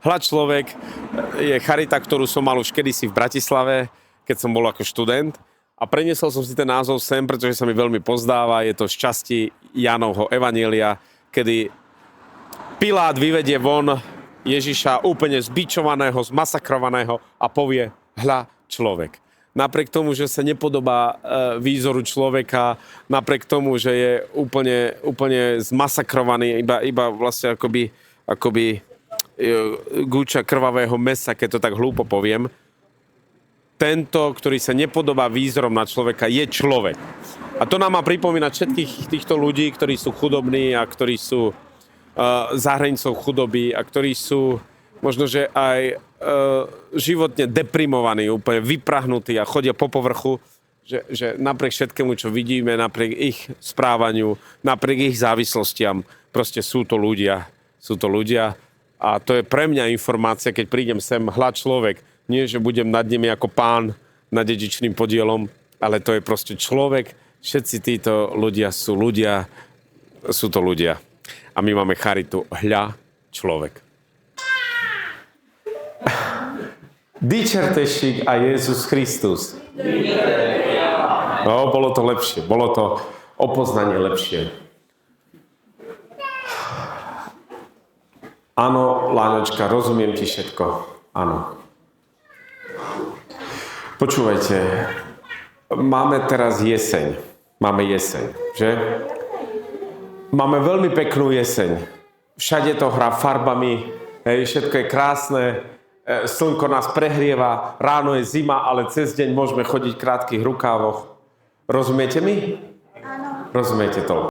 Hľa človek je charita, ktorú som mal už kedysi v Bratislave, keď som bol ako študent. A preniesol som si ten názov sem, pretože sa mi veľmi pozdáva. Je to z časti Jánovho evanjelia, kedy Pilát vyvedie von Ježiša úplne zbičovaného, zmasakrovaného a povie: hľa človek. Napriek tomu, že sa nepodobá výzoru človeka, napriek tomu, že je úplne zmasakrovaný, iba vlastne akoby gúča krvavého mesa, keď to tak hlúpo poviem, tento, ktorý sa nepodobá výzorom na človeka, je človek. A to nám má pripomínať všetkých týchto ľudí, ktorí sú chudobní a ktorí sú za hranicou chudoby a ktorí sú možno, že aj životne deprimovaní, úplne vyprahnutí a chodia po povrchu, že napriek všetkému, čo vidíme, napriek ich správaniu, napriek ich závislostiam, proste sú to ľudia. A to je pre mňa informácia, keď prídem sem, hľa človek. Nie, že budem nad nimi ako pán nad dedičným podielom, ale to je proste človek. Všetci títo ľudia, sú to ľudia. A my máme charitu hľa človek. Dicsértessék a Jézus Kristus. No, bolo to lepšie. Bolo to opoznanie lepšie. Áno, Láňočka, rozumiem ti všetko. Áno. Počúvajte, máme teraz jeseň. Máme jeseň, že? Máme veľmi peknú jeseň. Všade to hrá farbami, všetko je krásne, slnko nás prehrieva, ráno je zima, ale cez deň môžeme chodiť v krátkych rukávoch. Rozumiete mi? Áno. Rozumiete to?